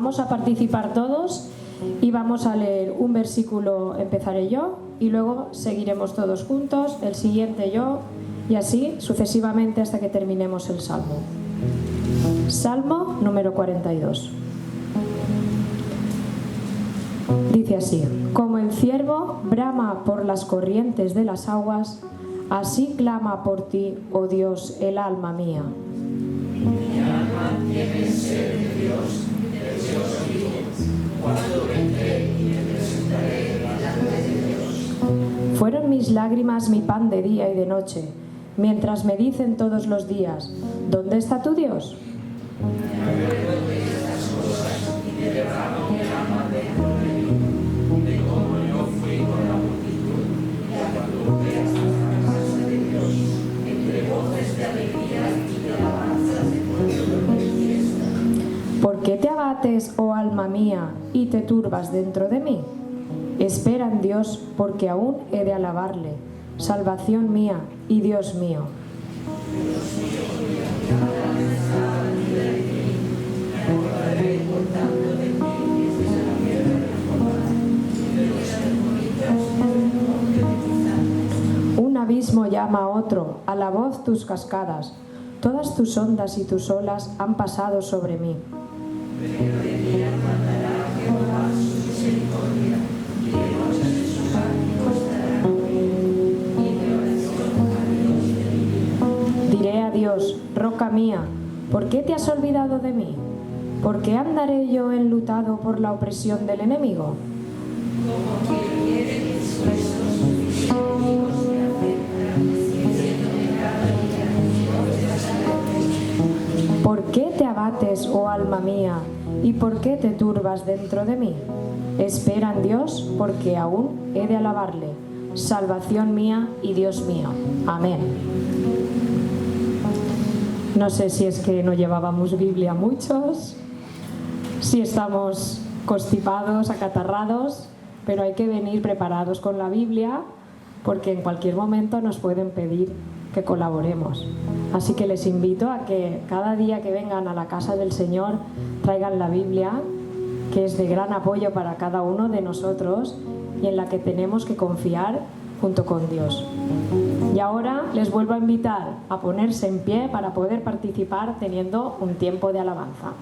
Vamos a participar todos y vamos a leer un versículo, empezaré yo, y luego seguiremos todos juntos, el siguiente yo, y así sucesivamente hasta que terminemos el Salmo. Salmo número 42. Dice así: como el ciervo brama por las corrientes de las aguas, así clama por ti, oh Dios, el alma mía. Mi alma tiene sed de Dios vivo. Cuando vendré y me presentaré delante de Dios. Fueron mis lágrimas mi pan de día y de noche, mientras me dicen todos los días: ¿dónde está tu Dios? Me acuerdo de estas cosas y me derramo mi alma dentro de mí, de cómo yo fui con la multitud y cuando fui hasta la casa de Dios, entre voces de alegría y de alabanzas de pueblo de fiesta. ¿Por qué te abates, oh alma mía, y te turbas dentro de mí? Espera en Dios, porque aún he de alabarle, salvación mía y Dios mío. Un abismo llama a otro, a la voz tus cascadas, todas tus ondas y tus olas han pasado sobre mí. Diré a Dios, roca mía, ¿por qué te has olvidado de mí? ¿Por qué andaré yo enlutado por la opresión del enemigo? ¿Por qué te abates, oh alma mía, y por qué te turbas dentro de mí? Espera en Dios, porque aún he de alabarle, salvación mía y Dios mío. Amén. No sé si es que no llevábamos Biblia muchos, si estamos constipados, acatarrados, pero hay que venir preparados con la Biblia porque en cualquier momento nos pueden pedir que colaboremos. Así que les invito a que cada día que vengan a la casa del Señor traigan la Biblia, que es de gran apoyo para cada uno de nosotros y en la que tenemos que confiar junto con Dios. Y ahora les vuelvo a invitar a ponerse en pie para poder participar teniendo un tiempo de alabanza.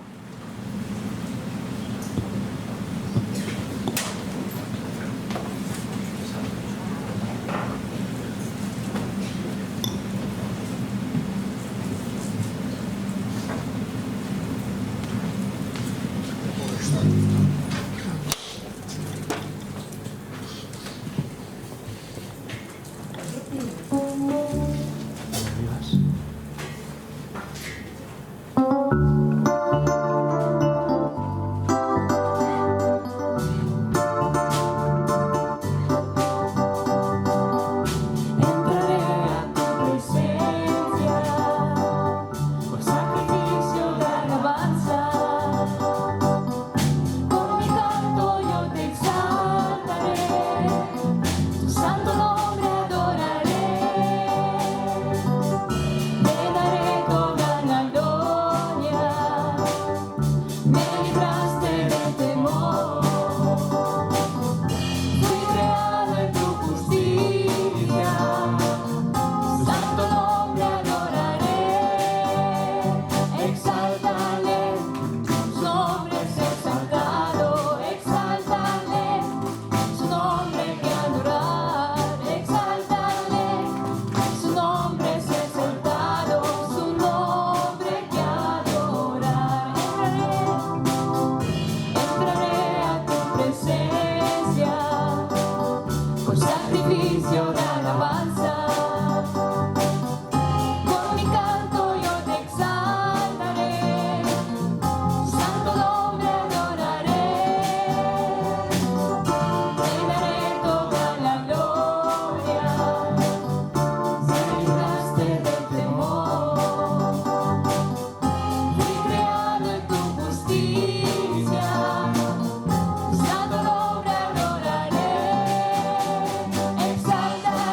Exalta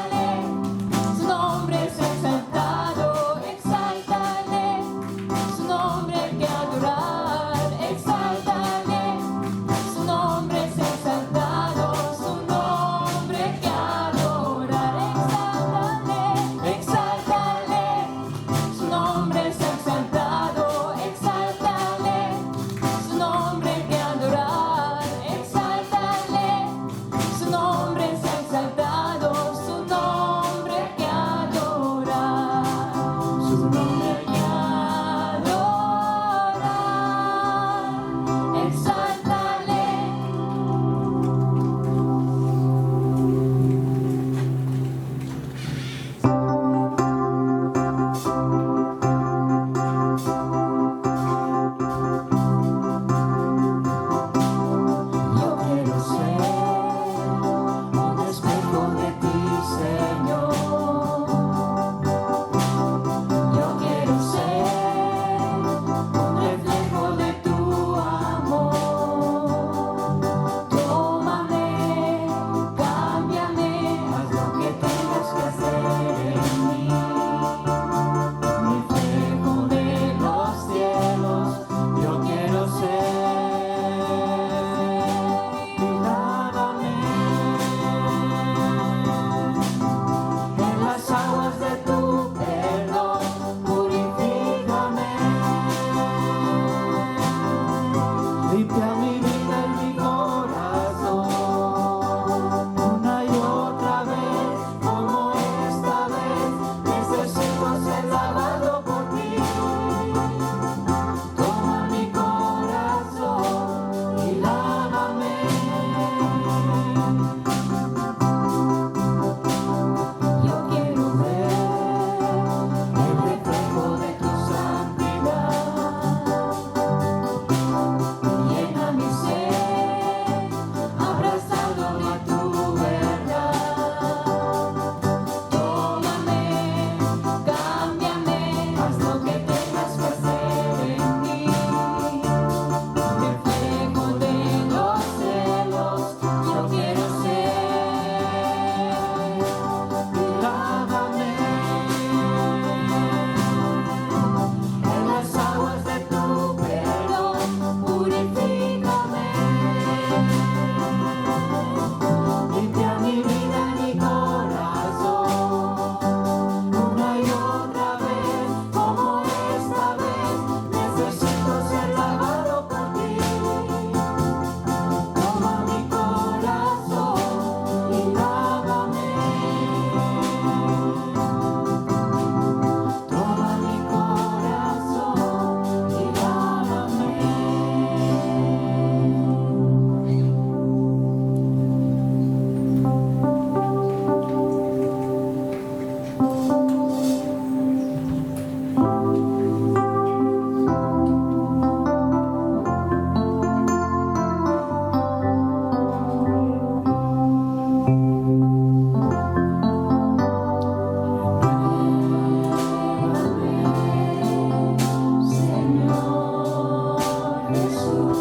limpia mi vida y mi corazón, una y otra vez, como esta vez, necesito ser lavado por ti. Toma mi corazón y lávame. Toma mi corazón y lávame. Señor Jesús,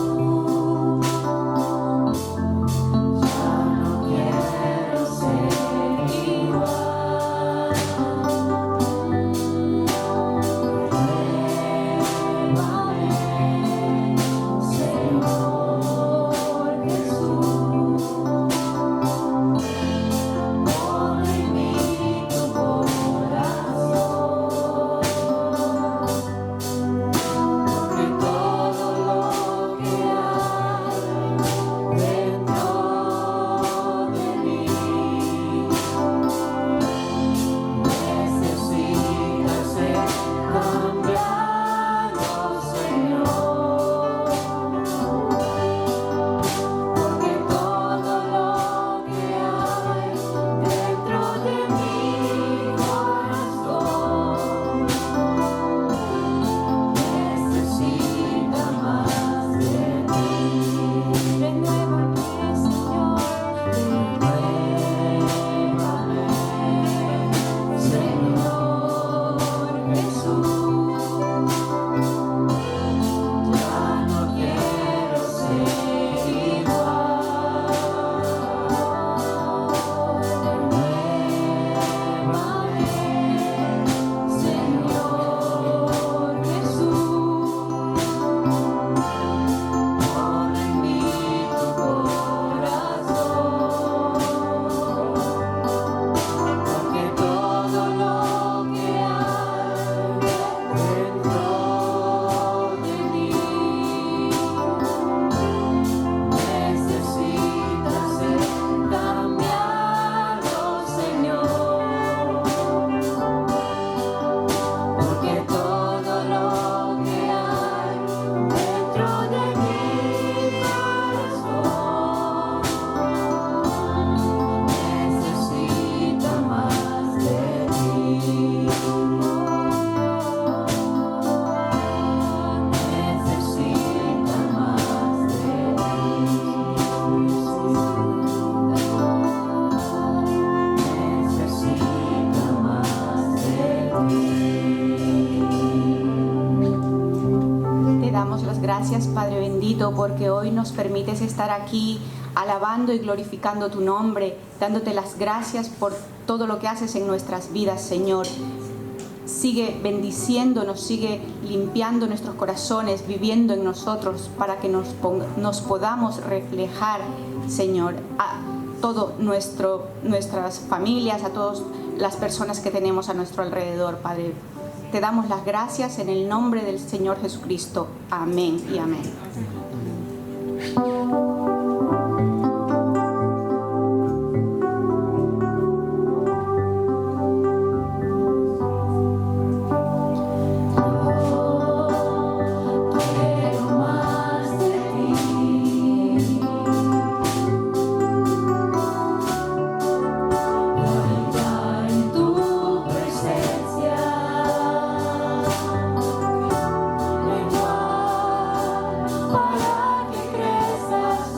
ya no quiero ser igual. Llévame, Señor Jesús, pon en mí tu corazón. Porque todo lo que hay dentro de mí necesita ser cambiado, Señor. Porque todo lo que hay dentro de mi corazón necesita más de ti. Renuévame, Señor, renuévame, Señor Jesús. Ya no quiero ser igual. Renuévame, Señor Jesús. Pon en mí tu corazón, porque todo lo que hay dentro de mí necesita ser cambiado, Señor. Porque todo lo que hay dentro de mi corazón necesita más de ti. Necesita más de ti. Necesita más de ti. Te damos las gracias, Padre bendito, porque hoy nos permites estar aquí alabando y glorificando tu nombre, dándote las gracias por todo lo que haces en nuestras vidas, Señor. Sigue bendiciéndonos, sigue limpiando nuestros corazones, viviendo en nosotros, para que nos podamos reflejar, Señor, a todo nuestras familias, a todas las personas que tenemos a nuestro alrededor, Padre. Te damos las gracias en el nombre del Señor Jesucristo. Amén y amén. Quiero más de ti. Habitar en tu presencia. Igual para que crezcas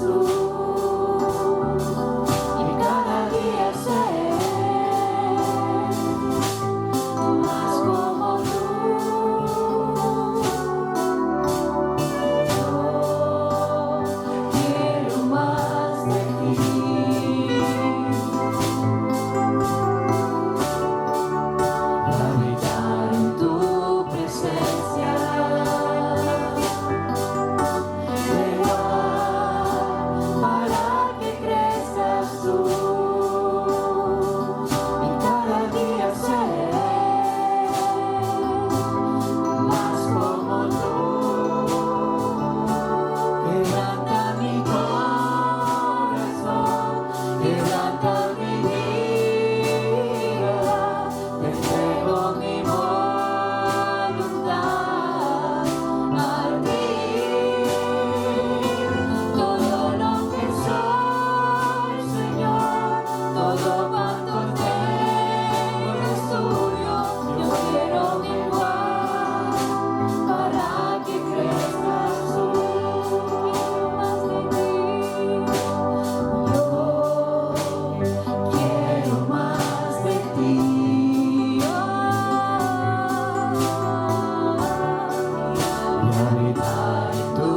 quebranta mi vida, te entrego mi voluntad a ti. Todo lo que soy, Señor, todo cuanto tengo es tuyo. Yo quiero menguar para que crezcas tú. Quiero más de ti. Yo quiero más de ti. Y habitar en tu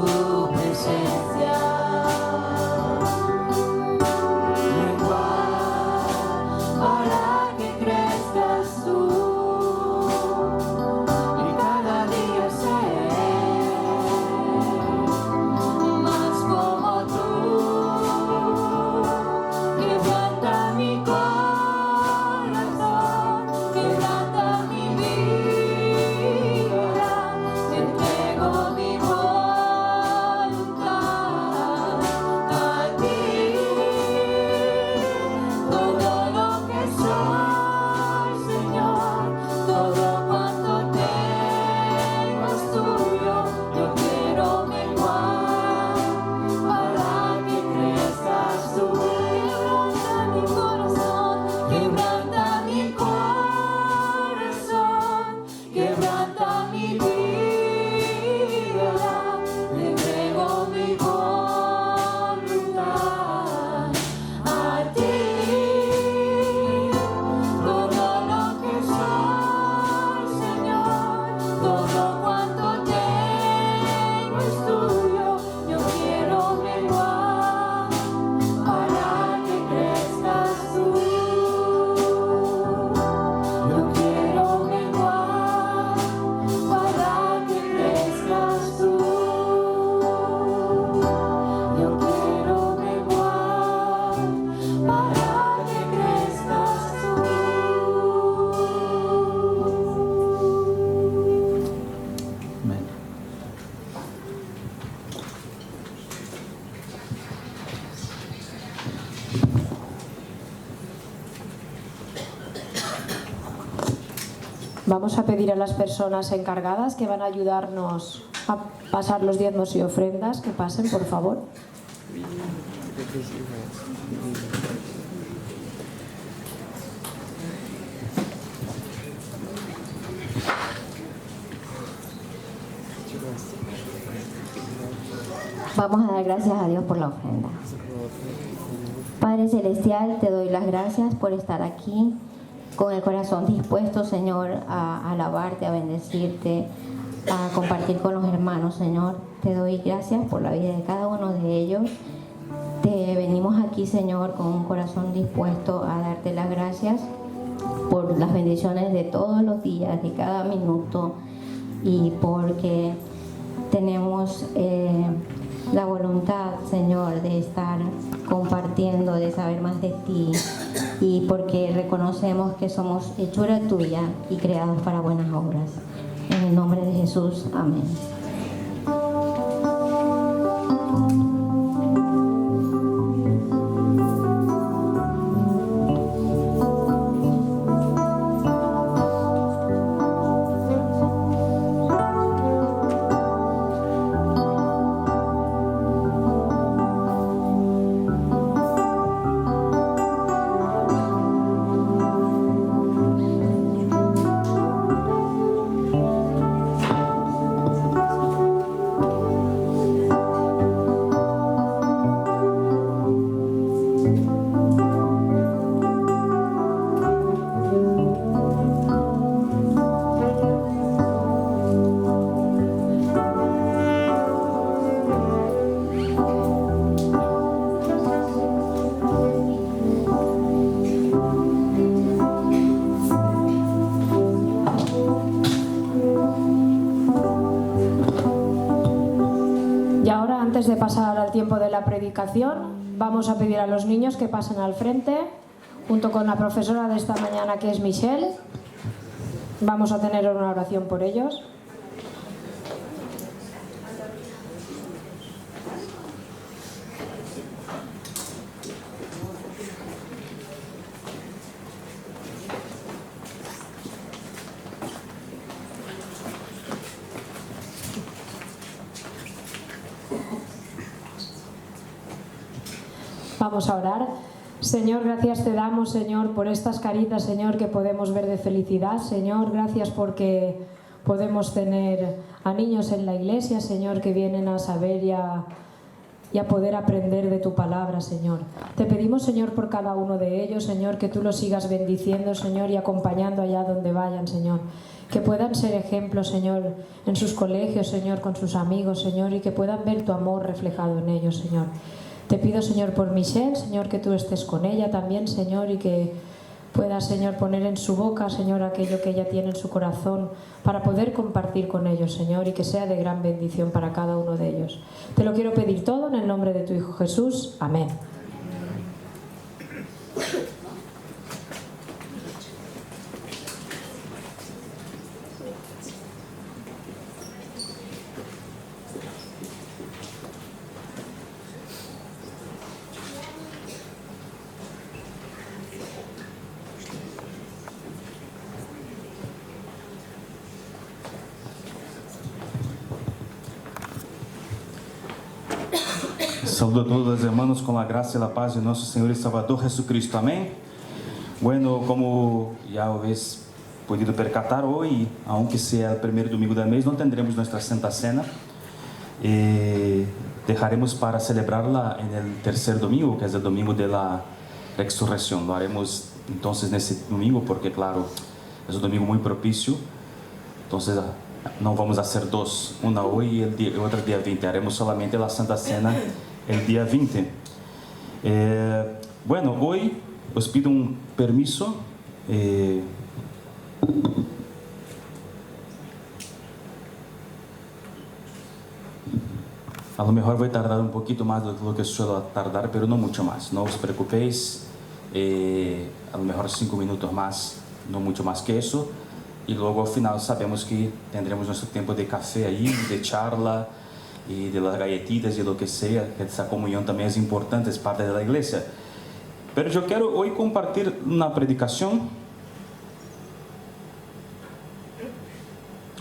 presencia. Menguar para que crezcas tú. Y cada día ser más como tú. Quebranta mi corazón, quebranta mi vida, te entrego mi voluntad a ti. Todo lo que soy, Señor, todo cuanto tengo es tuyo. Yo quiero menguar para que crezcas tú. Quebranta mi corazón, quebranta mi vida, te entrego mi voluntad a ti. Todo lo que soy, Señor, todo cuanto tengo es tuyo. Yo quiero menguar para que crezcas tú. Yo quiero menguar para que crezcas tú. Yo quiero menguar para que crezcas tú. Amén. Vamos a pedir a las personas encargadas que van a ayudarnos a pasar los diezmos y ofrendas que pasen, por favor. Vamos a dar gracias a Dios por la ofrenda. Padre Celestial, te doy las gracias por estar aquí con el corazón dispuesto, Señor, a alabarte, a bendecirte, a compartir con los hermanos, Señor. Te doy gracias por la vida de cada uno de ellos. Te venimos aquí, Señor, con un corazón dispuesto a darte las gracias por las bendiciones de todos los días, de cada minuto, y porque tenemos la voluntad, Señor, de estar compartiendo, de saber más de ti, y porque reconocemos que somos hechura tuya y creados para buenas obras. En el nombre de Jesús, amén. Antes de pasar al tiempo de la predicación, vamos a pedir a los niños que pasen al frente, junto con la profesora de esta mañana, que es Michelle. Vamos a tener una oración por ellos. Vamos a orar. Señor, gracias te damos, Señor, por estas caritas, Señor, que podemos ver de felicidad. Señor, gracias porque podemos tener a niños en la iglesia, Señor, que vienen a saber y a poder aprender de tu palabra, Señor. Te pedimos, Señor, por cada uno de ellos, Señor, que tú los sigas bendiciendo, Señor, y acompañando allá donde vayan, Señor. Que puedan ser ejemplos, Señor, en sus colegios, Señor, con sus amigos, Señor, y que puedan ver tu amor reflejado en ellos, Señor. Te pido, Señor, por Michelle, Señor, que tú estés con ella también, Señor, y que puedas, Señor, poner en su boca, Señor, aquello que ella tiene en su corazón para poder compartir con ellos, Señor, y que sea de gran bendición para cada uno de ellos. Te lo quiero pedir todo en el nombre de tu Hijo Jesús. Amén. Saludo a todos los hermanos con la gracia y la paz de nuestro Señor y Salvador Jesucristo. Amén. Bueno, como ya habéis podido percatar, hoy, aunque sea el primer domingo del mes, no tendremos nuestra Santa Cena. Dejaremos para celebrarla en el tercer domingo, que es el domingo de la resurrección. Lo haremos entonces en ese domingo, porque claro, es un domingo muy propicio. Entonces no vamos a hacer dos, una hoy y otra día 20. Haremos solamente la Santa Cena el día 20. Bueno, hoy os pido un permiso. A lo mejor voy a tardar un poquito más de lo que suelo tardar, pero no mucho más. No os preocupéis. A lo mejor 5 minutos más, no mucho más que eso. Y luego al final sabemos que tendremos nuestro tiempo de café ahí, de charla y de las galletitas y lo que sea. Esa comunión también es importante, es parte de la iglesia. Pero yo quiero hoy compartir una predicación.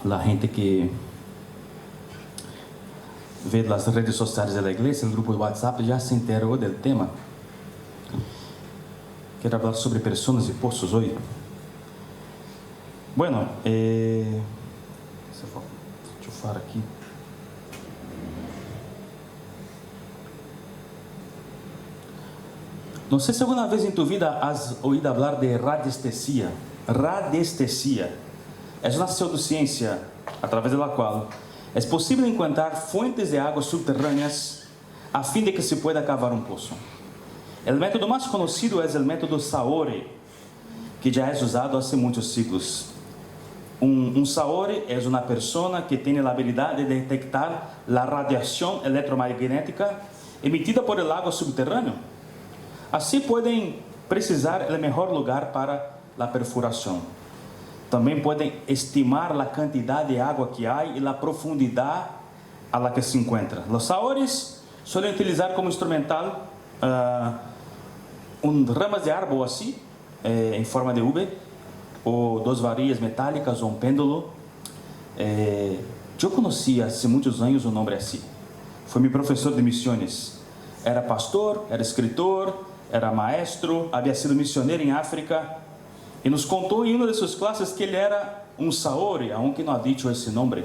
La gente que ve las redes sociales de la iglesia, el grupo de WhatsApp, ya se enteró del tema. Quiero hablar sobre personas y pozos hoy. Bueno, deixa eu falar aqui. Não sei se alguma vez em tu vida has ouído falar de radiestesia. Radiestesia é uma pseudociência através da qual é possível encontrar fuentes de água subterrâneas a fim de que se pueda cavar um poço. O método mais conhecido é o método Saori, que já é usado há muitos siglos. Un Saori es una persona que tiene la habilidad de detectar la radiación electromagnética emitida por el agua subterráneo. Así pueden precisar el mejor lugar para la perforación. También pueden estimar la cantidad de agua que hay y la profundidad a la que se encuentra. Los Saoris suelen utilizar como instrumental ramas de árbol así, en forma de V, ou 2 varilhas metálicas ou pêndulo. Eu conheci há muitos anos um homem assim. Foi meu professor de missões. Era pastor, era escritor, era maestro, havia sido missioneiro em África e nos contou em uma de suas classes que ele era um Saori, aunque não ha dicho esse nome.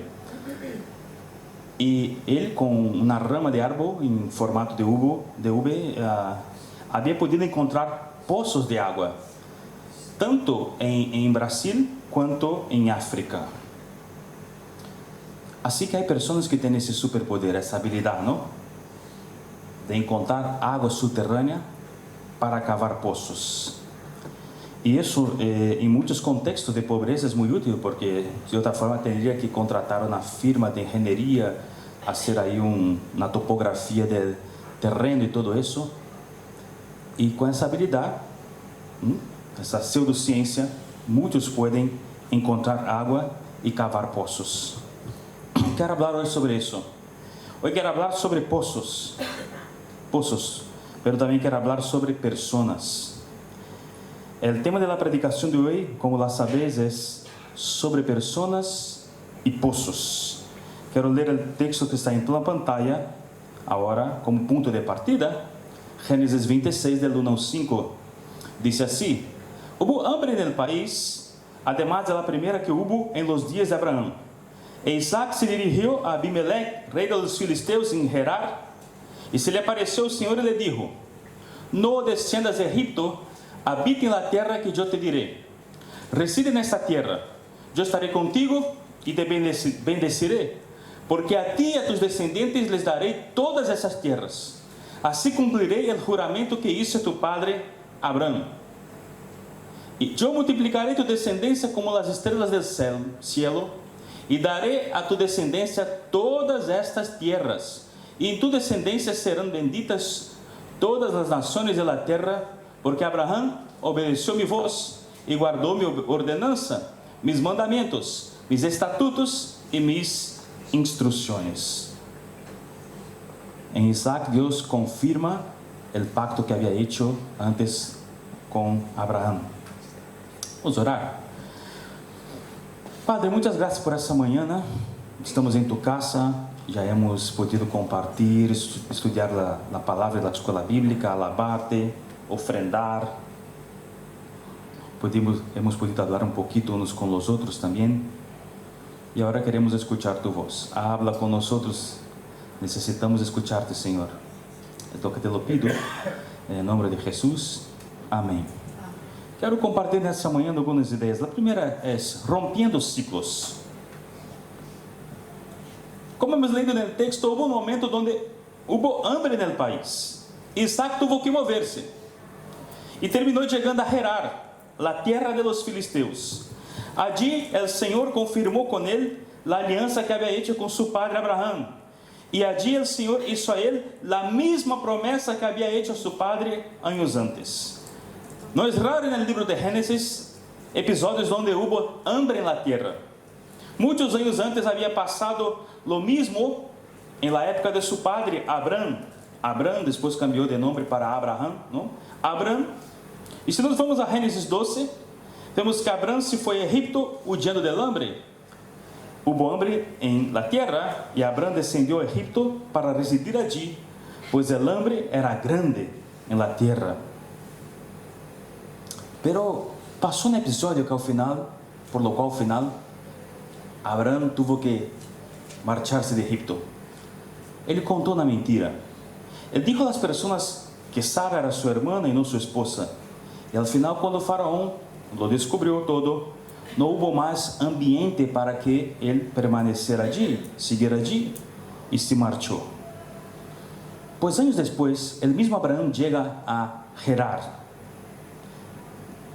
E ele, com uma rama de árvore em formato de V, havia podido encontrar poços de água, tanto em Brasil quanto em África. Assim que há pessoas que têm esse superpoder, essa habilidade, não? De encontrar água subterrânea para cavar poços. E isso, em muitos contextos de pobreza, é muito útil, porque de outra forma teria que contratar uma firma de engenharia, fazer aí uma topografia de terreno e tudo isso. E com essa habilidade, essa pseudociência, muitos podem encontrar água e cavar poços. Quero falar hoje sobre isso. Hoje quero falar sobre poços, mas também quero falar sobre pessoas. O tema da predicação de hoje, como já sabeis, é sobre pessoas e poços. Quero ler o texto que está em tua pantalla, agora, como ponto de partida. Génesis 26, del 1 al 5, dice así: hubo hambre en el país, además de la primera que hubo en los días de Abraham. E Isaac se dirigió a Abimelech, rey de los filisteos, en Gerar, y se le apareció el Señor y le dijo: no desciendas de Egipto, habita en la tierra que yo te diré. Reside en esta tierra, yo estaré contigo y te bendeciré, porque a ti y a tus descendientes les daré todas esas tierras. Así cumpliré el juramento que hice a tu padre Abraham. Y yo multiplicaré tu descendencia como las estrellas del cielo, y daré a tu descendencia todas estas tierras, y en tu descendencia serán benditas todas las naciones de la tierra, porque Abraham obedeció mi voz y guardó mi ordenanza, mis mandamientos, mis estatutos y mis instrucciones. En Isaac Dios confirma el pacto que había hecho antes con Abraham. Vamos a orar. Padre, muchas gracias por esta mañana. Estamos en tu casa, ya hemos podido compartir, estudiar la palabra de la escuela bíblica, alabarte, ofrendar. Hemos podido hablar un poquito unos con los otros también. Y ahora queremos escuchar tu voz. Habla con nosotros. Necesitamos escucharte, Señor. Es lo que te lo pido. En el nombre de Jesús. Amén. Quero compartilhar nessa manhã algumas ideias. A primeira é rompendo ciclos. Como hemos leído en el texto, hubo un momento donde hubo hambre en el país. Isaac tuvo que moverse y terminó llegando a Gerar, la tierra de los filisteos. Allí el Señor confirmó con él la alianza que había hecho con su padre Abraham. Y allí el Señor hizo a él la misma promesa que había hecho a su padre años antes. No es raro en el libro de Génesis episodios donde hubo hambre en la tierra. Muchos años antes había pasado lo mismo en la época de su padre Abraham. Abraham después cambió de nombre para Abraham, ¿no? Abraham. Y si nos vamos a Génesis 12, vemos que Abraham se fue a Egipto huyendo del hambre. Hubo hambre en la tierra y Abraham descendió a Egipto para residir allí, pues el hambre era grande en la tierra. Pero pasó un episodio que al final, por lo cual al final, Abraham tuvo que marcharse de Egipto. Él contó una mentira. Él dijo a las personas que Sara era su hermana y no su esposa. Y al final, cuando Faraón lo descubrió todo, no hubo más ambiente para que él permaneciera allí, siguiera allí, y se marchó. Pues años después, el mismo Abraham llega a Gerar.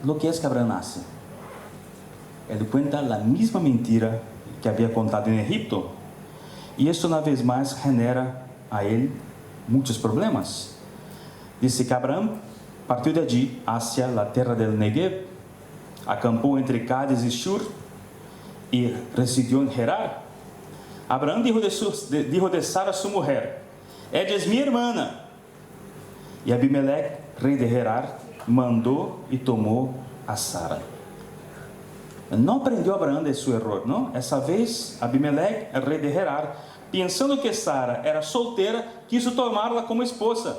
Lo que es que Abraham hace. Él cuenta la misma mentira que había contado en Egipto. Y esto una vez más genera a él muchos problemas. Dice que Abraham partió de allí hacia la tierra del Negev, acampó entre Cádiz y Shur y residió en Gerar. Abraham dijo de Sara su mujer: ella es mi hermana. Y Abimelech, rey de Gerar, mandó y tomó a Sara. No aprendió Abraham de su error, ¿no? Esa vez Abimelech, el rey de Gerar, pensando que Sara era soltera, quiso tomarla como esposa.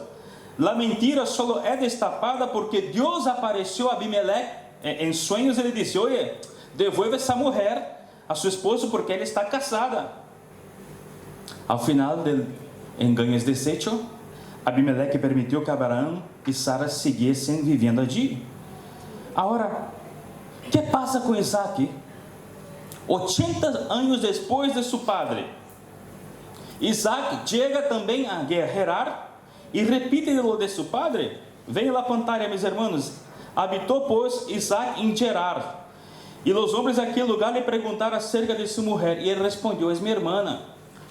La mentira solo es destapada porque Dios apareció a Abimelech en sueños y le dice: oye, devuelve esa mujer a su esposo porque ella está casada. Al final del engaño es deshecho, Abimelech permitió que Abraham y Sara siguiesen viviendo allí. Ahora, ¿qué pasa con Isaac? 80 años después de su padre, Isaac llega también a Gerar y repite lo de su padre. Ven a la pantalla, mis hermanos. Habitó pues Isaac en Gerar, y los hombres de aquel lugar le preguntaron acerca de su mujer, y él respondió: es mi hermana.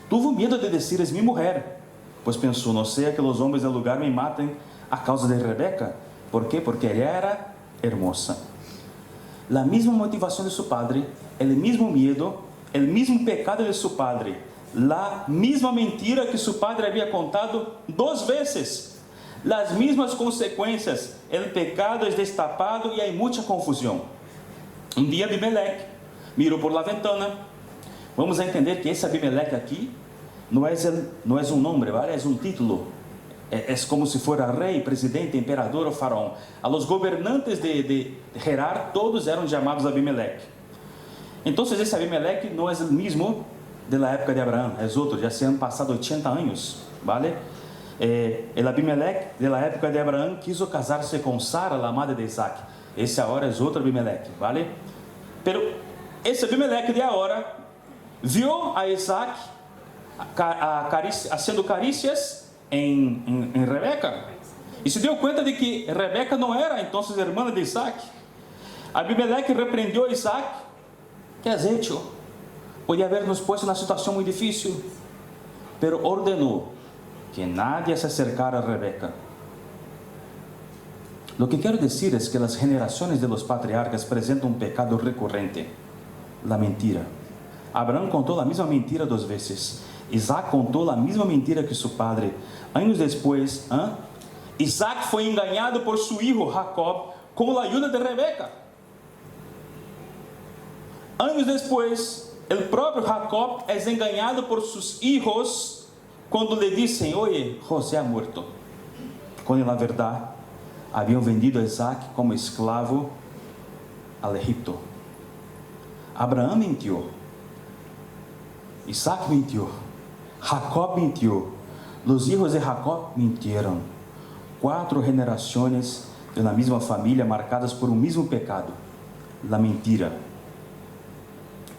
Tuvo miedo de decir: es mi mujer, pues pensó: no sea que los hombres del lugar me maten a causa de Rebeca. ¿Por qué? Porque ella era hermosa. La misma motivación de su padre, el mismo miedo, el mismo pecado de su padre, la misma mentira que su padre había contado 2 veces, las mismas consecuencias. El pecado es destapado y hay mucha confusión. Un día Abimelech miró por la ventana. Vamos a entender que ese Abimelech aquí no es un nombre, ¿vale? Es un título. es como si fuera rey, presidente, emperador o faraón. A los gobernantes de Gerar, todos eram llamados Abimelech. Entonces esse Abimelech no es el mismo de la época de Abraham, es otro, ya se han pasado 80 años, ¿vale? El Abimelech de la época de Abraham quiso casarse con Sara, la madre de Isaac. Esse agora es otro Abimelech, ¿vale? Pero esse Abimelech de agora viu a Isaac haciendo carícias em Rebeca e se deu conta de que Rebeca não era então irmã de Isaac. Abimelech repreendeu a Isaac. ¿Qué has hecho? Podía habernos puesto en una situación muy difícil, pero ordenó que nadie se acercara a Rebeca. Lo que quiero decir es que las generaciones de los patriarcas presentan un pecado recurrente, la mentira. Abraham contó la misma mentira 2 veces. Isaac contó la misma mentira que su padre. Años después, Isaac fue engañado por su hijo Jacob con la ayuda de Rebeca. Anos depois, o próprio Jacob é enganado por seus hijos quando lhe dizem: oye, José ha muerto. Quando na verdade haviam vendido a Isaac como esclavo ao Egipto. Abraão mentiu, Isaac mentiu, Jacob mentiu, os hijos de Jacob mentiram. 4 generações de uma mesma família marcadas por um mesmo pecado, a mentira.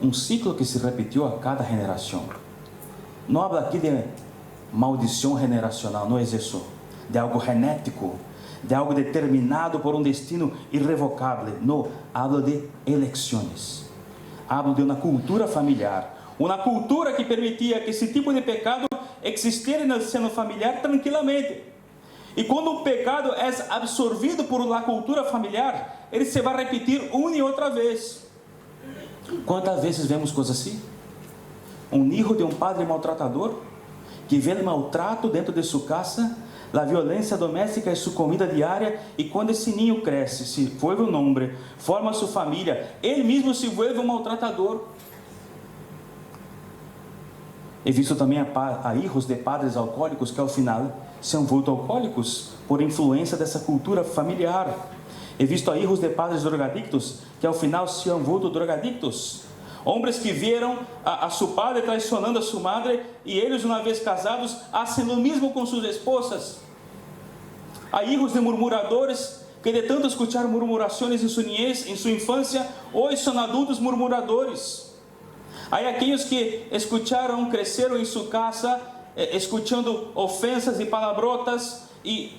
Um ciclo que se repetiu a cada geração. Não habla aqui de maldição generacional, não é isso. De algo genético, de algo determinado por um destino irrevocável. Não, habla de eleições. Habla de uma cultura familiar. Uma cultura que permitia que esse tipo de pecado existisse no seno familiar tranquilamente. E quando o pecado é absorvido por uma cultura familiar, ele se vai repetir uma e outra vez. Quantas vezes vemos coisas assim? Um filho de um padre maltratador, que vê o maltrato dentro de sua casa, a violência doméstica é sua comida diária, e quando esse ninho cresce, se vuelve um homem, forma sua família, ele mesmo se vuelve um maltratador. He visto também a hijos de padres alcoólicos que ao final se han vuelto alcoólicos por influência dessa cultura familiar. He visto a hijos de padres drogadictos que ao final se han vuelto drogadictos. Homens que viram a seu padre traicionando a sua madre e eles, uma vez casados, fazem o mesmo com suas esposas. Há hijos de murmuradores que de tanto escuchar murmurações em sua niñez, em sua infância, hoje são adultos murmuradores. Há aqueles que escutaram, cresceram em sua casa, escutando ofensas e palabrotas, e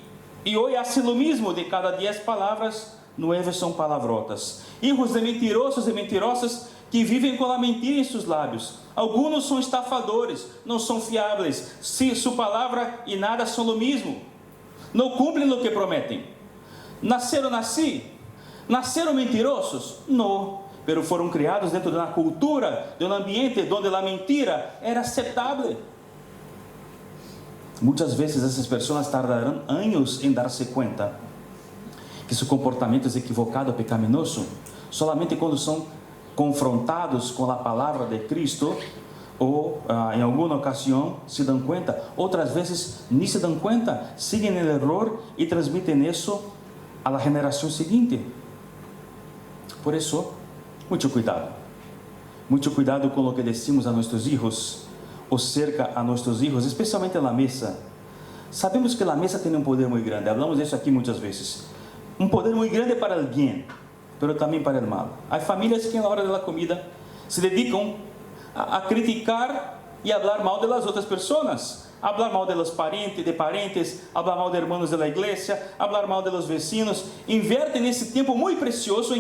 hoje hacen o mesmo, de cada 10 palavras, 9 são palavrotas. Hijos de mentirosos e mentirosas que vivem com a mentira em seus lábios. Alguns são estafadores, não são fiáveis. Se sua palavra e nada são o mesmo. Não cumprem o que prometem. Nasceram mentirosos? Não. Pero foram criados dentro de uma cultura, de um ambiente onde a mentira era aceitável. Muitas vezes essas pessoas tardarão anos em dar-se conta que seu comportamento é equivocado, pecaminoso, somente quando são confrontados com a palavra de Cristo, ou em alguma ocasião se dão conta. Outras vezes nem se dão conta, seguem o erro e transmitem isso à geração seguinte. Por isso, muito cuidado com o que decimos a nossos filhos, ou cerca a nossos filhos, especialmente na mesa. Sabemos que a mesa tem um poder muito grande, falamos disso aqui muitas vezes. Um poder muito grande para o bem, mas também para o mal. Há famílias que na hora da comida se dedicam a criticar e a falar mal das outras pessoas, a falar mal de los parentes, a falar mal de hermanos da igreja, a falar mal de los vecinos. Invertem esse tempo muito precioso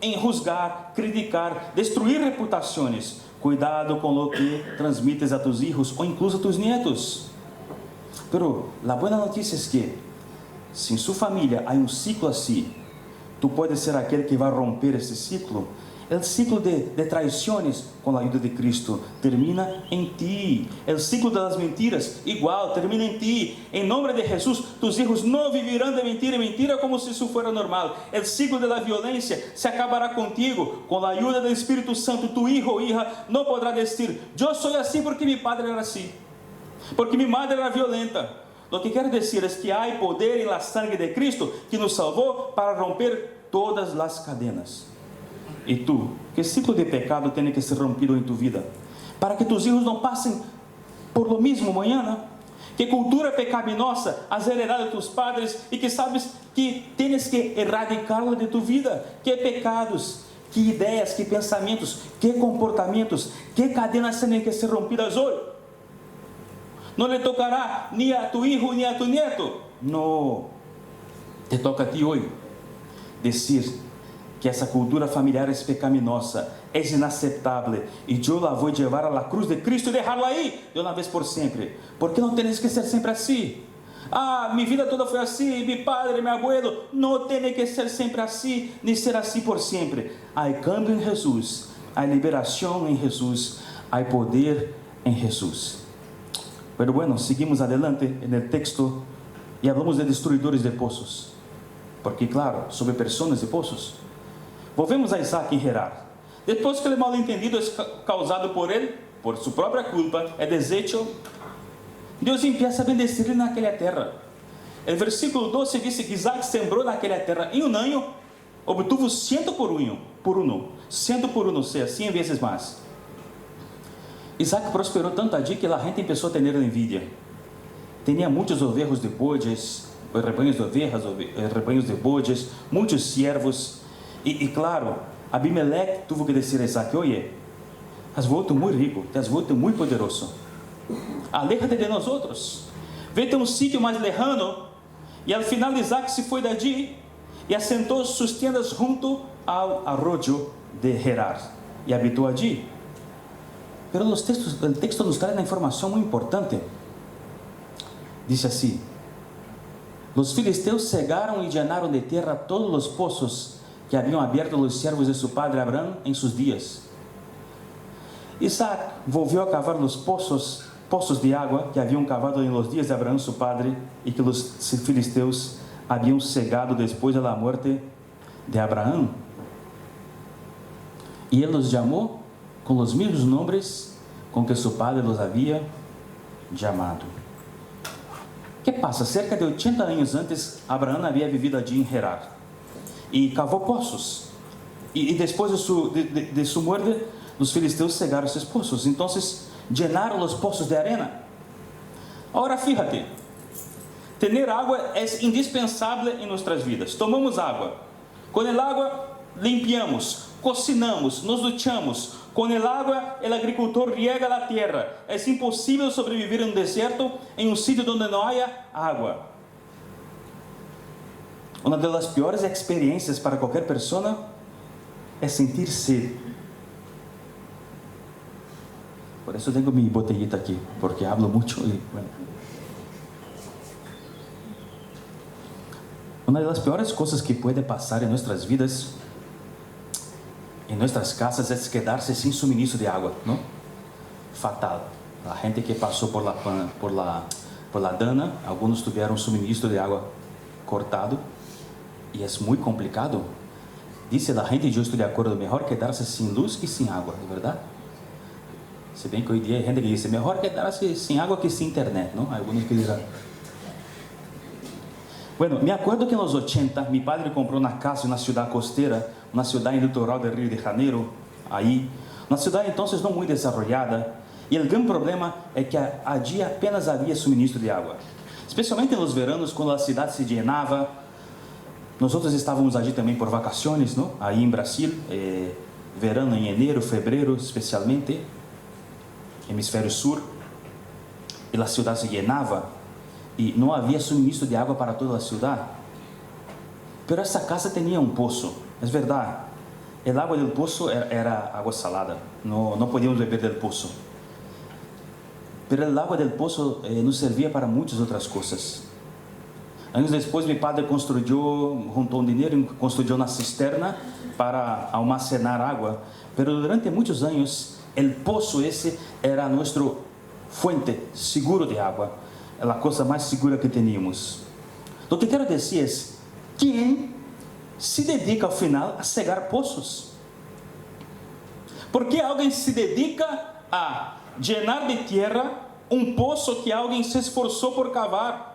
em juzgar, criticar, destruir reputações. Cuidado com o que transmites a tus filhos ou incluso a tus nietos. Pero a boa notícia é que, se em sua família há um ciclo assim, tu podes ser aquele que vai romper esse ciclo. O ciclo de traições, com a ajuda de Cristo, termina em ti. O ciclo das mentiras, igual, termina em ti. Em nome de Jesus, tus hijos não vivirão de mentira em mentira como se isso fosse normal. O ciclo da violência se acabará contigo. Com a ajuda do Espírito Santo, tu hijo ou hija não poderá dizer: eu sou assim porque meu padre era assim, porque minha madre era violenta. Lo que quero dizer é que há poder na sangre de Cristo que nos salvou para romper todas as cadenas. E tu, que ciclo de pecado tem que ser rompido em tu vida? Para que tus hijos não passem por lo mismo amanhã? Que cultura pecaminosa has heredado de tus padres e que sabes que tienes que erradicá-la de tu vida? Que pecados, que ideias, que pensamentos, que comportamentos, que cadenas têm que ser rompidas hoje? Não lhe tocará nem a tu hijo nem a tu nieto. Não, te toca a ti hoje dizer que essa cultura familiar é pecaminosa, é inaceitável, e eu la vou levar à cruz de Cristo e deixá-la aí, de uma vez por sempre. Porque não tens que ser sempre assim. Minha vida toda foi assim, meu padre, meu abuelo. Não tem que ser sempre assim, nem ser assim por sempre. Há cambio em Jesus, há liberação em Jesus, há poder em Jesus. Pero bueno, seguimos adelante no texto e falamos de destruidores de poços. Porque, claro, sobre pessoas de poços. Volvemos a Isaac em Gerar. Depois que o mal entendido é causado por ele, por sua própria culpa, é deshecho, Deus empieza a bendecir-lhe naquela terra. O versículo 12 diz que Isaac sembrou naquela terra em um ano, obtuvo 100 por 1, 100 por 1, ou seja, 100 vezes mais. Isaac prosperou tanto allí que a gente começou a ter envidia. Tinha muitos ovelhos de bodes, rebanhos de ovelhas, rebanhos de bodes, muitos siervos. E claro, Abimeleque teve que dizer a Isaac: oye, has vuelto muito rico, te has vuelto muito poderoso. Aléjate de nós outros. Vete a um sítio mais lejano. E al final Isaac se foi dali e assentou suas tendas junto ao arroyo de Gerar e habitou allí. Pero o texto nos traz uma informação muito importante. Diz assim: Los filisteus cegaram e llenaram de terra todos os poços que haviam aberto os servos de seu padre Abraão em seus dias. Isaac volviu a cavar os poços de água que haviam cavado em los dias de Abraão, seu padre, e que os filisteus haviam cegado depois da morte de Abraão. E ele os chamou com os mesmos nomes com que seu padre los havia chamado. Que passa? Cerca de 80 anos antes, Abraão havia vivido allí em Gerar e cavou poços. E depois de sua morte, os filisteus cegaram esses poços. Então, llenaram os poços de arena. Agora, fíjate, ter água é indispensável em nossas vidas. Tomamos água. Com a água, limpiamos, cocinamos, nos duchamos. Com a água, o agricultor riega a terra. É impossível sobreviver em um deserto, em um sítio onde não há água. Uma das piores experiências para qualquer pessoa é sentir sede. Por isso tenho minha botellita aqui, porque hablo muito e bueno. Uma das piores coisas que pode passar em nossas vidas, em nossas casas, é quedar-se sem suministro de água, não? Fatal. A gente que passou por la Dana, alguns tiveram suministro de água cortado e é muito complicado. Dice a gente, e eu estou de acordo, melhor quedar-se sem luz que sem água, é verdade? Se bem que hoje em dia a gente diz, melhor quedar-se sem água que sem internet, não? Alguns que dizem. Bueno, me acuerdo que nos 80, meu padre comprou uma casa na cidade costeira, uma cidade litoral do Rio de Janeiro, aí, uma cidade então não muito desenvolvida, e o grande problema é que allí apenas havia suministro de água, especialmente nos veranos, quando a cidade se llenava. Nós estávamos allí também por vacações, não? Aí em Brasil, verano em janeiro, fevereiro, especialmente, hemisfério sul, e a cidade se llenava e não havia suministro de água para toda a cidade. Mas essa casa tinha um poço, é verdade. A água do poço era água salada, não podíamos beber do poço. Mas a água do poço nos servia para muitas outras coisas. Anos depois, meu padre juntou dinheiro e construiu uma cisterna para almacenar água. Mas durante muitos anos, o poço esse era nossa fuente seguro de água, a coisa mais segura que tínhamos. O que quero dizer é, quem se dedica ao final a cegar poços? Por que alguém se dedica a llenar de terra um poço que alguém se esforçou por cavar?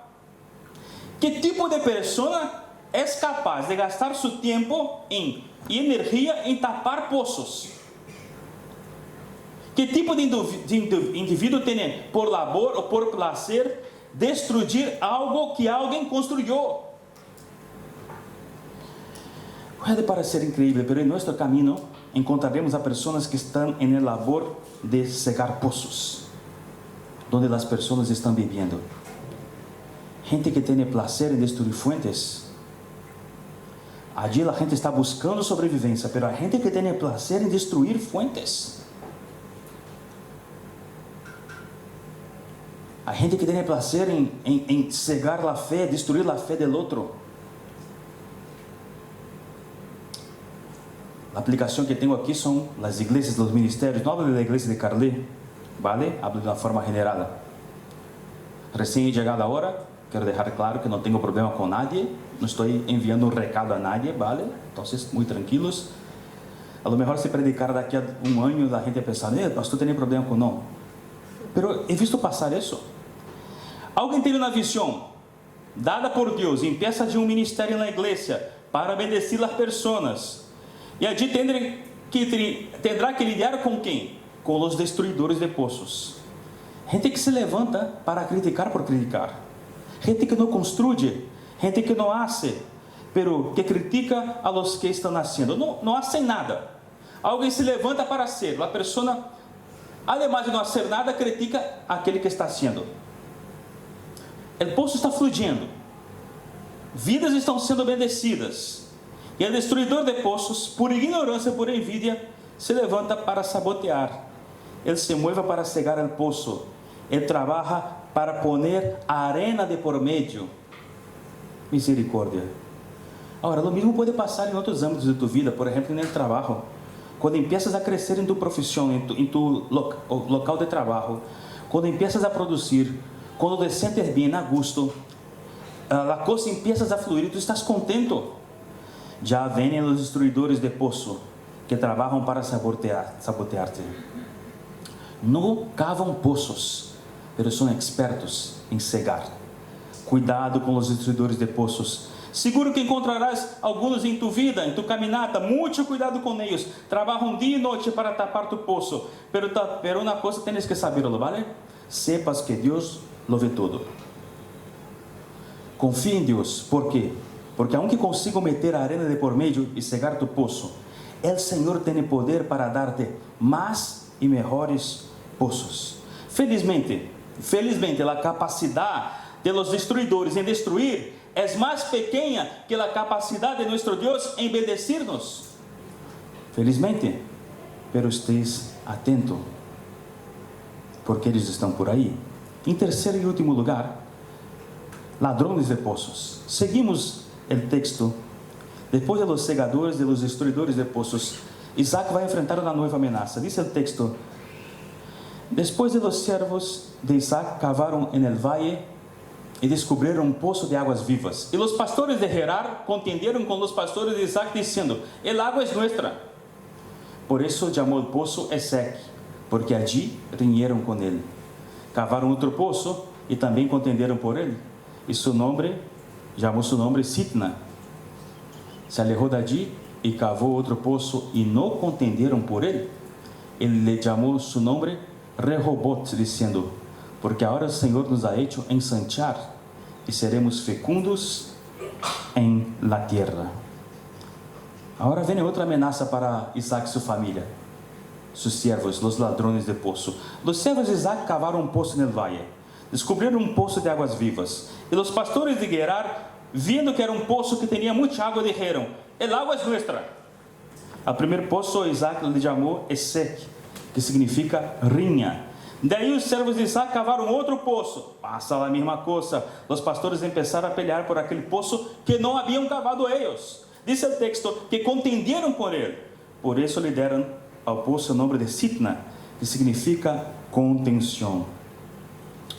¿Qué tipo de persona es capaz de gastar su tiempo y energía en tapar pozos? ¿Qué tipo de individuo tiene por labor o por placer destruir algo que alguien construyó? Puede parecer increíble, pero en nuestro camino encontraremos a personas que están en el labor de cegar pozos, donde las personas están viviendo. Gente que tiene placer en destruir fuentes. Allí la gente está buscando sobrevivencia, pero hay gente que tiene placer en destruir fuentes. Hay gente que tiene placer en cegar la fe, destruir la fe del otro. La aplicación que tengo aquí son las iglesias, los ministerios. No hablo de la iglesia de Carlé, ¿vale? Hablo de una forma general. Recién llegado ahora, quiero dejar claro que no tengo problema con nadie. No estoy enviando un recado a nadie, ¿vale? Entonces, muy tranquilos. A lo mejor se predicar daqui a un año, la gente pensar, pastor, tiene problema con no. Pero he visto pasar eso. Alguém tem uma visão dada por Deus e empieza de um ministério na igreja para bendecir as pessoas. E allí tendrá que lidiar com quem? Com os destruidores de pozos. Gente que se levanta para criticar por criticar. Gente que não construye. Gente que não hace, pero que critica a los que estão haciendo. Não hacen nada. Alguém se levanta para hacer. A pessoa, además de não hacer nada, critica aquele que está haciendo. O poço está fluindo. Vidas estão sendo bendecidas. E o destruidor de poços, por ignorância, por envidia, se levanta para sabotear. Ele se mueve para cegar o poço. Ele trabalha para poner arena de por meio. Misericórdia. Agora, o mesmo pode passar em outros âmbitos de tu vida, por exemplo, no trabalho. Quando empiezas a crescer em tu profissão, em tu local de trabalho, quando empiezas a produzir, quando te sientes bem, a gusto, a coisa empieza a fluir e tu estás contento. Já vêm os destruidores de poço que trabalham para sabotear-te. Não cavam poços, mas são expertos em cegar. Cuidado com os destruidores de poços. Seguro que encontrarás alguns em tu vida, em tu caminata. Muito cuidado com eles. Trabalham dia e noite para tapar tu poço. Pero uma coisa tens que saberlo, ¿vale? Sepas que Deus lo vê todo. Confia em Deus. ¿Por quê? Porque aunque consigo meter a arena de por meio e cegar tu poço, o Senhor tem poder para dar-te mais e melhores poços. Felizmente, a capacidade de los destruidores em destruir é mais pequena que a capacidade de nosso Deus em bendecir-nos. Felizmente, pero estés atento, porque eles estão por aí. Em terceiro e último lugar, ladrões de poços. Seguimos o texto. Depois de los segadores, de los destruidores de poços, Isaac vai enfrentar uma nova ameaça. Diz o texto: Depois de los servos de Isaac cavaram en el valle e descubriram um poço de águas vivas. E os pastores de Gerar contenderam com os pastores de Isaac, dizendo: El agua es nuestra. Por isso chamou o poço Esec, porque allí riñeram com ele. Cavaram outro poço e também contenderam por ele. E chamou seu nome Sitna. Se alejou dali e cavou outro poço e não contenderam por ele. Ele lhe chamou seu nome Rehoboth, dizendo: Porque agora o Senhor nos ha hecho ensanchar e seremos fecundos em la tierra. Agora vem outra ameaça para Isaac e sua família. Sus servos, os ladrões de poço. Os servos de Isaac cavaram um poço no valle. Descobriram um poço de águas vivas. E os pastores de Gerar, vendo que era um poço que tinha muita água, disseram: El agua es nuestra. Ao primeiro poço, Isaac lhe chamou Esec, que significa rinha. Daí os servos de Isaac cavaram outro poço. Passa a mesma coisa. Os pastores começaram a pelear por aquele poço que não haviam cavado eles. Diz o texto que contenderam por ele. Por isso lhe deram ao poço o nome de Sitna, que significa contenção.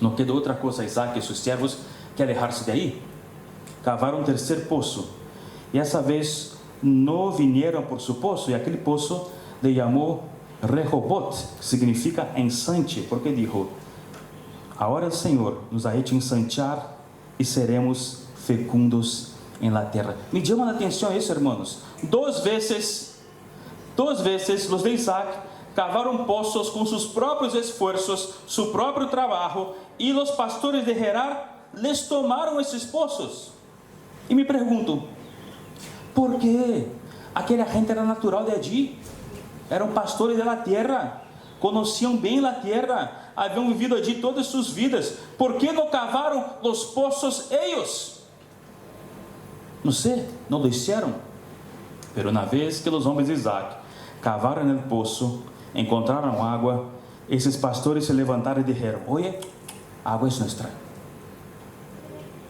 Não quedou outra coisa a Isaac e seus servos que alejar-se de aí. Cavaram um terceiro poço. E essa vez não vieram por seu poço. E aquele poço lhe chamou Rehoboth, que significa ensanche, porque dijo: Agora o Senhor nos ha hecho ensanchar e seremos fecundos en la tierra. Me llama la atención eso, hermanos. Dos veces los de Isaac cavaram pozos com seus próprios esforços, seu próprio trabalho, e os pastores de Gerar les tomaram esses pozos. E me pergunto, por quê? Aquela gente era natural de allí, eram pastores da terra, conheciam bem a terra, haviam vivido allí todas suas vidas. Por que não cavaram os pozos eles? Não sei, não lo hicieron. Pero na vez que os homens de Isaac cavaram o poço, encontraram água, esses pastores se levantaram e disseram: oye, água é nossa.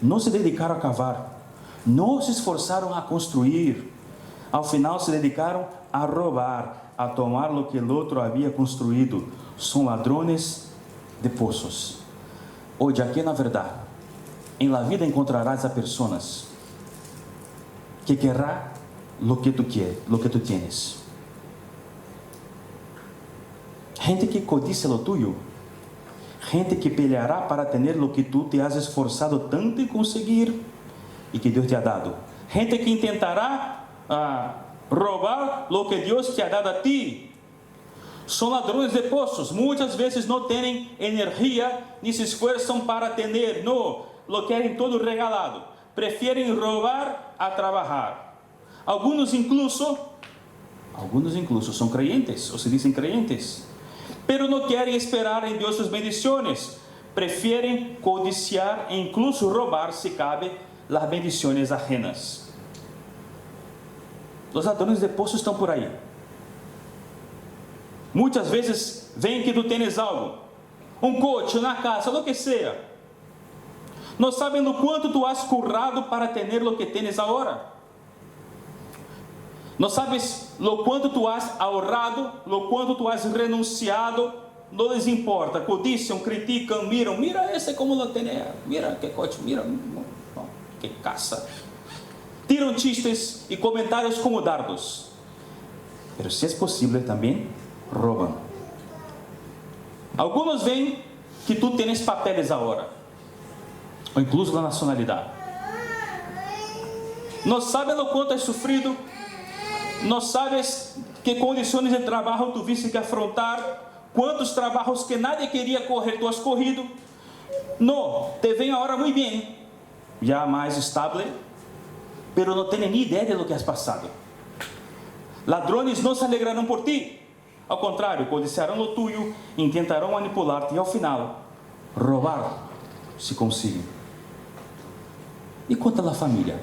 Não se dedicaram a cavar, não se esforçaram a construir, ao final se dedicaram a roubar, a tomar o que o outro havia construído. São ladrones de pozos. Hoje, aqui na verdade, em la vida encontrarás a pessoas que querrá lo que tu quieres, lo que tu tienes. Gente que codicia lo tuyo, gente que peleará para ter lo que tu te has esforçado tanto em conseguir e que Deus te ha dado. Gente que intentará roubar lo que Deus te ha dado a ti. São ladrões de pozos. Muitas vezes não têm energia nem se esforçam para ter, não, lo querem todo regalado. Preferem roubar a trabalhar. Alguns incluso são creyentes, ou se dizem creyentes, pero não querem esperar em Deus suas bendições. Preferem codiciar e incluso roubar, se cabe, as bendições ajenas. Os ladrões de pozos estão por aí. Muitas vezes veem que tu tens algo, coche, uma casa, lo que seja. Não sabem o quanto tu has currado para ter lo que tens agora. Não sabes o quanto tu has ahorrado, o quanto tu has renunciado. Não lhes importa, codiciam, criticam, mira esse como lo tem, mira que coche, mira que casa. Tiram chistes e comentários como dardos. Mas se é possível também roubam. Alguns veem que tu tens papeles agora, ou incluso a nacionalidade. Não sabem o quanto has sofrido, não sabes que condições de trabalho tu viste que afrontar, quantos trabalhos que nadie queria correr tu has corrido. Não, te vem agora muito bem, já mais estável, pero não tem nem ideia de lo que has passado. Ladrões não se alegrarão por ti, ao contrário, codiciarão o tuyo, intentarão manipular-te e ao final, roubar, se conseguem. E quanto à família?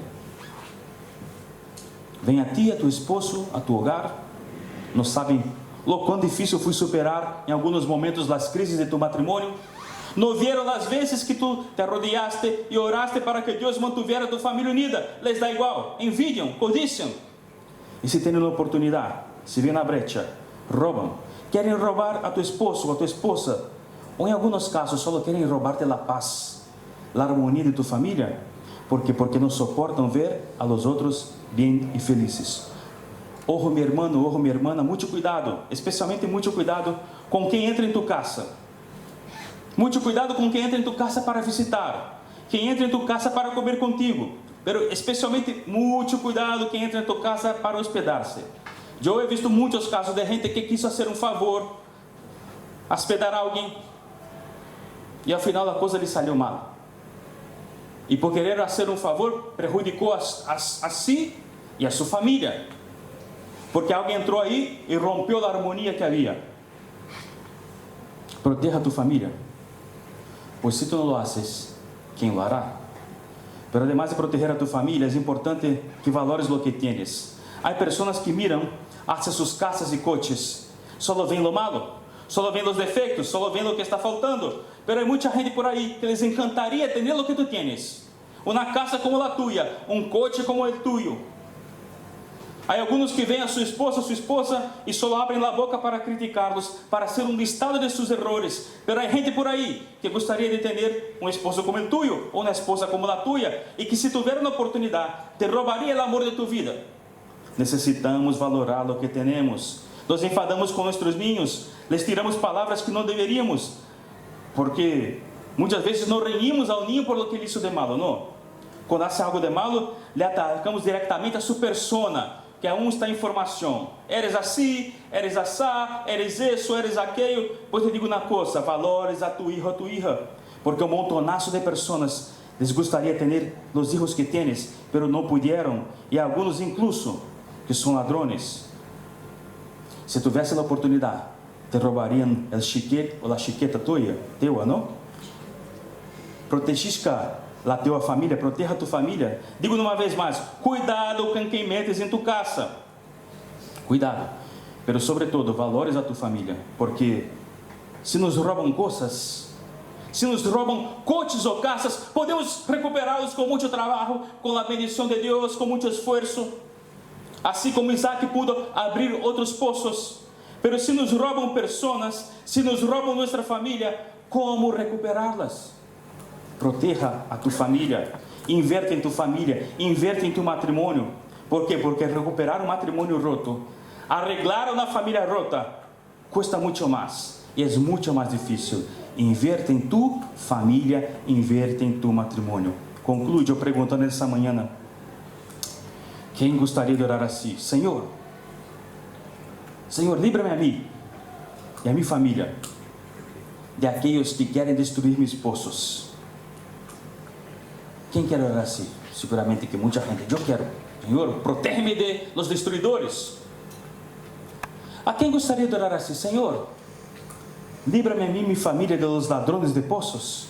Vem a ti, a tu esposo, a tu hogar, não sabem o quão difícil foi superar em alguns momentos as crises de tu matrimônio. Não vieram as vezes que tu te arrodiaste e oraste para que Deus mantivesse tu família unida. Les dá igual, envidiam, codiciam. E se têm a oportunidade, se vêm na brecha, roubam. Querem roubar a tu esposo ou a tu esposa, ou em alguns casos só querem roubar-te a paz, a harmonia de tu família, porque não suportam ver a los outros bem e felizes. Ojo, meu irmão, ojo, minha irmã, muito cuidado, especialmente muito cuidado com quem entra em tu casa. Muito cuidado com quem entra em tu casa para visitar, quem entra em tu casa para comer contigo, pero especialmente muito cuidado quem entra em tu casa para hospedar-se. Eu he visto muitos casos de gente que quis fazer fazer, hospedar alguém, e ao final a coisa lhe saiu mal. E por querer fazer favor, prejudicou a si e a sua família, porque alguém entrou aí e rompeu a harmonia que havia. Proteja a tu família, pois se tu não lo haces, quem lo hará? Pero además de proteger a tu família, é importante que valores lo que tienes. Há pessoas que miram hacia suas casas e coches, só veem lo malo, só veem os defeitos, só veem o que está faltando. Pero há muita gente por aí que les encantaria ter lo que tu tienes, uma casa como a tuya, coche como o tuyo. Há alguns que veem a sua esposa e só abrem a boca para criticá-los, para hacer listado de seus errores. Pero há gente por aí que gostaria de ter esposo como o tuyo, ou uma esposa como a tuya, e que se tiver uma oportunidade, te roubaria o amor de tu vida. Necessitamos valorar o que temos. Nos enfadamos com nossos niños, les tiramos palavras que não deveríamos, porque muitas vezes não reímos ao niño por lo que ele hizo de malo, não. quando hace algo de malo, le atacamos directamente a su persona, que aún está em formação. Eres assim, eres assá, eres isso, eres aquello. Pois te digo uma coisa, valores a tu hijo, a tu hija, porque um montonazo de pessoas les gustaría ter os hijos que tienes, pero não puderam, e alguns incluso, que são ladrones. Se tivesse a oportunidade, te roubariam o chiquete ou a chiqueta tua, não? Protegisca a tua família, proteja a tua família. Digo uma vez mais, cuidado com quem metes em tu casa. Cuidado, pero sobretudo, valores a tua família, porque se nos roubam coisas, se nos roubam coches ou casas, podemos recuperá-los com muito trabalho, com a bendição de Deus, com muito esforço. Assim como Isaac pudo abrir outros poços. Pero se nos roubam pessoas, se nos roubam nossa família, como recuperá-las? Proteja a tu família, inverte em tu família, inverte em tu matrimônio. Por quê? Porque recuperar um matrimônio roto, arreglar uma família rota, custa muito mais e é muito mais difícil. Inverte em tu família, inverte em tu matrimônio. Concluo eu perguntando nessa manhã: quem gostaria de orar assim? Senhor, livra-me a mim e a minha família de aqueles que querem destruir meus poços. Quem quer orar assim? Seguramente que muita gente. Eu quero. Senhor, protege-me de los destruidores. A quem gostaria de orar assim? Senhor, livra-me a mim e minha família de los ladrones de poços.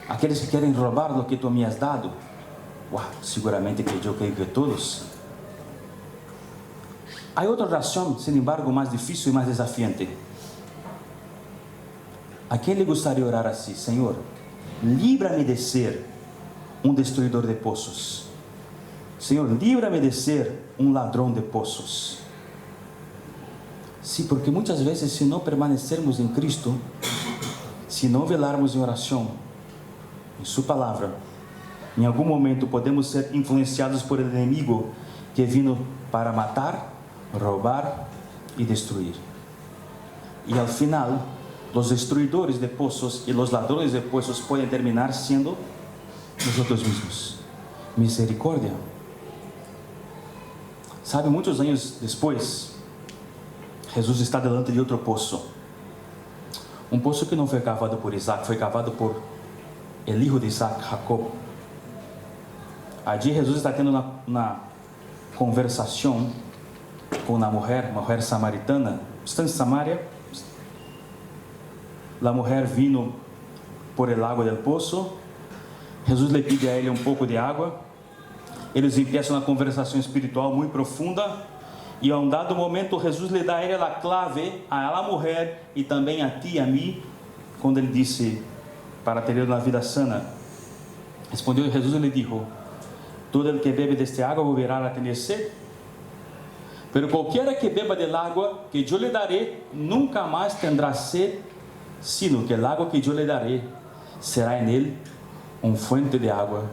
Aqueles que querem roubar o que tu me has dado. Uau, seguramente que eu creio que todos. Há outra oração, sin embargo, mais difícil e mais desafiante. A quem lhe gostaria de orar assim? Senhor, livra-me de ser um destruidor de poços. Senhor, livra-me de ser um ladrão de poços. Sim, porque muitas vezes, se não permanecermos em Cristo, se não velarmos em oração, em sua palavra, em algum momento podemos ser influenciados por el inimigo que é vindo para matar, roubar e destruir. E ao final, os destruidores de poços e os ladrões de poços podem terminar sendo nós mesmos. Misericórdia. Sabe, muitos anos depois, Jesus está diante de outro poço. Um poço que não foi cavado por Isaac, foi cavado por el hijo de Isaac, Jacob. Allí Jesus está tendo uma conversação com uma mulher samaritana. Está em Samaria. A mulher vino por el agua del poço. Jesus le pide a ele um pouco de água. Eles começam uma conversação espiritual muito profunda. E a um dado momento, Jesus lhe dá a ele a clave, a ela mulher e também a ti e a mim, quando ele disse para ter uma vida sana. Respondeu Jesus e lhe disse: todo el que bebe deste água volverá a ter sed, pero qualquer que beba del água que eu lhe daré, nunca mais tendrá sed, sino que el água que eu lhe daré será en él fuente de água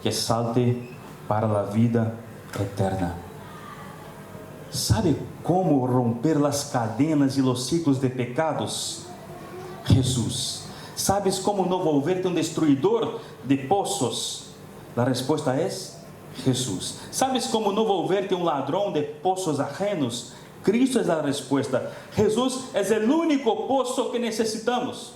que salte para a vida eterna. ¿Sabe como romper as cadenas e os ciclos de pecados? Jesus. ¿Sabes como não volverte um destruidor de poços? A resposta é Jesus. ¿Sabes como não volverte um ladrão de poços ajenos? Cristo é a resposta. Jesus é o único poço que necessitamos.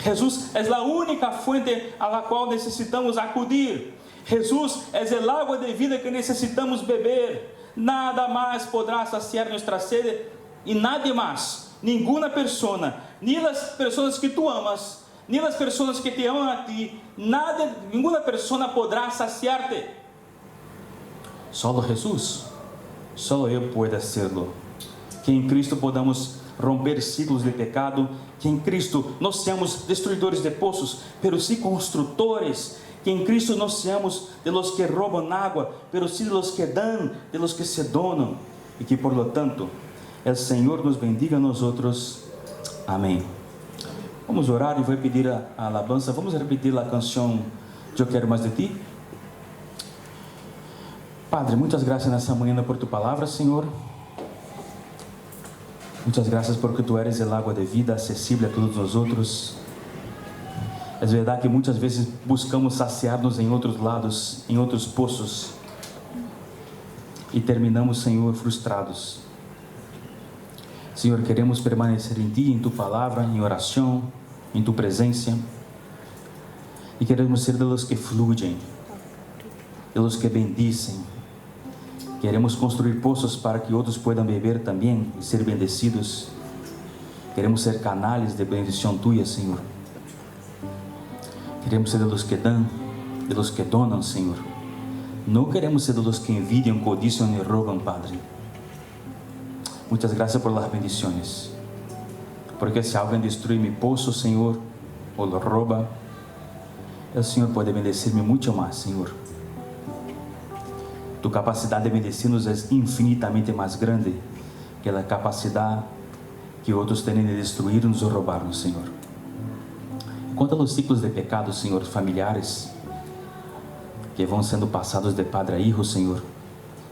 Jesus é a única fuente a la qual necessitamos acudir. Jesus é o água de vida que necessitamos beber. Nada mais poderá saciar nossa sede e nada mais, nenhuma pessoa, nem as pessoas que tu amas, nem as pessoas que te amam a ti, nada, nenhuma pessoa poderá saciar-te. Solo Jesus, solo eu puedo hacerlo. Que em Cristo podamos romper ciclos de pecado, que em Cristo não seamos destruidores de poços, pero sim construtores. Que em Cristo não seamos de los que roubam água, pero sim de los que dão, de los que se donam. E que, por lo tanto, o Senhor nos bendiga a nós outros. Amém. Vamos orar e vou pedir a alabança. Vamos repetir a canção Eu Quero Mais de Ti. Padre, muitas graças nessa manhã por Tu palavra, Senhor. Muitas graças porque Tu eres el água de vida, acessível a todos nós outros. É verdade que muitas vezes buscamos saciar-nos em outros lados, em outros poços, e terminamos, Senhor, frustrados. Senhor, queremos permanecer em Ti, em Tu palavra, em oração, em Tu presença, e queremos ser de los que fluem, de los que bendicem. Queremos construir poços para que outros puedan beber também e ser bendecidos. Queremos ser canais de bendição Tuya, Senhor. Queremos ser de los que dão, de los que donam, Senhor. Não queremos ser de los que envidiam, codiciam e roubam, Padre. Muitas graças por las bendições. Porque se alguém destrui mi poço, Senhor, ou lo rouba, o Senhor pode bendecir-me muito mais, Senhor. Tu capacidade de bendecir-nos é infinitamente mais grande que a capacidade que outros têm de destruir-nos ou roubar-nos, Senhor. Quanto aos ciclos de pecado, Senhor, familiares, que vão sendo passados de padre a hijo, Senhor,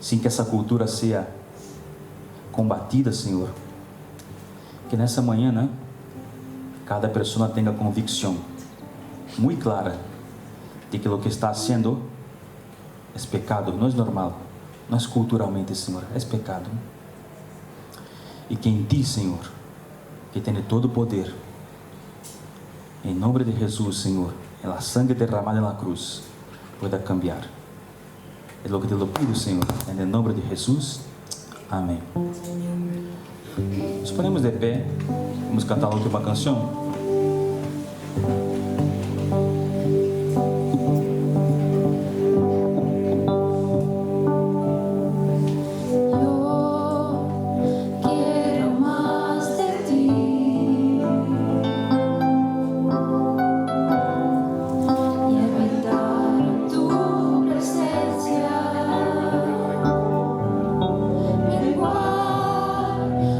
sem que essa cultura seja combatida, Senhor, que nessa manhã, né, cada pessoa tenha convicção muito clara de que o que está sendo é pecado, não é normal, não é culturalmente, Senhor, é pecado. E que em Ti, Senhor, que tem todo o poder, em nome de Jesus, Senhor, é a sangue derramada na cruz, pueda cambiar. É o que te lo pido, Senhor, em nome de Jesus. Amém. Nos ponemos de pé, vamos cantar a última canção.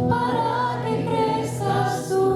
Para que crezcas tú.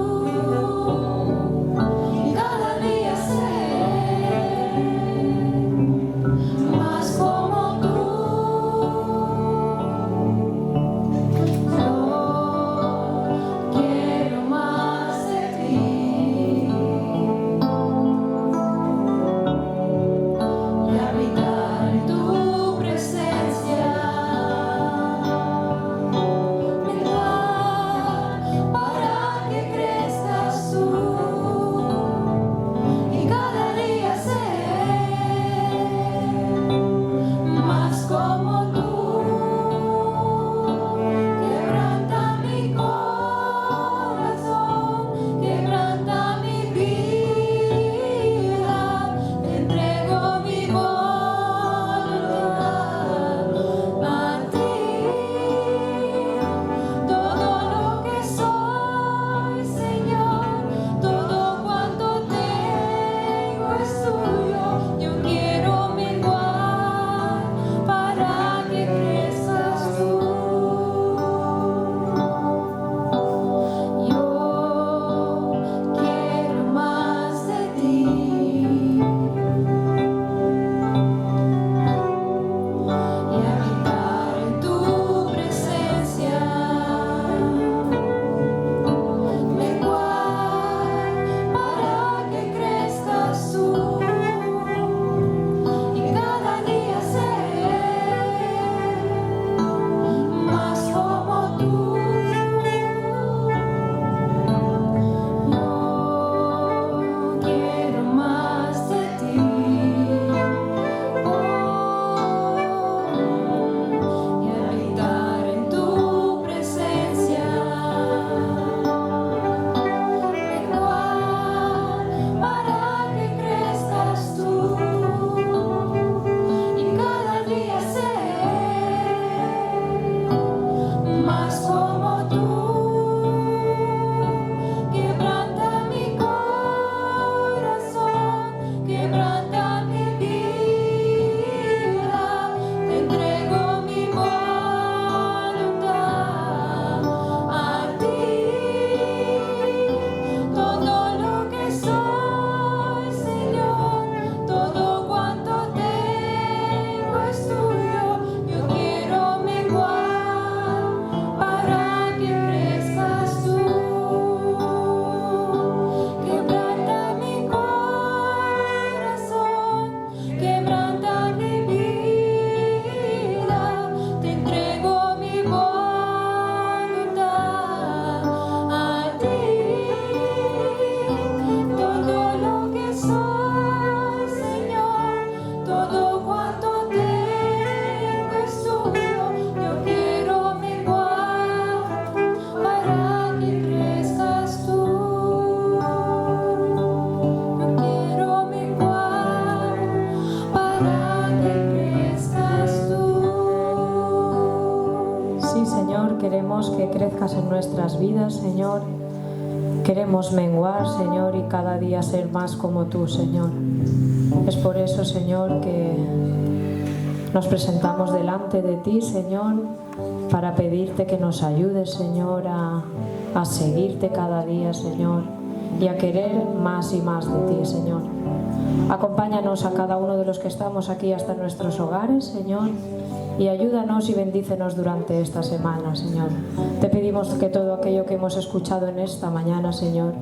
queremos que crezcas en nuestras vidas, Señor. Queremos menguar, Señor, y cada día ser más como tú, Señor. Es por eso, Señor, que nos presentamos delante de ti, Señor, para pedirte que nos ayudes, Señor, a seguirte cada día, Señor, y a querer más y más de ti, Señor. Acompáñanos a cada uno de los que estamos aquí hasta nuestros hogares, Señor, y ayúdanos y bendícenos durante esta semana, Señor. Te pedimos que todo aquello que hemos escuchado en esta mañana, Señor,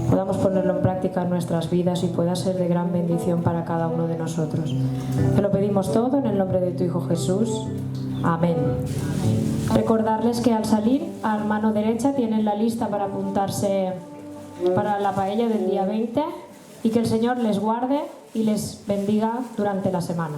podamos ponerlo en práctica en nuestras vidas y pueda ser de gran bendición para cada uno de nosotros. Te lo pedimos todo en el nombre de tu Hijo Jesús. Amén. Recordarles que al salir, a mano derecha tienen la lista para apuntarse para la paella del día 20 y que el Señor les guarde y les bendiga durante la semana.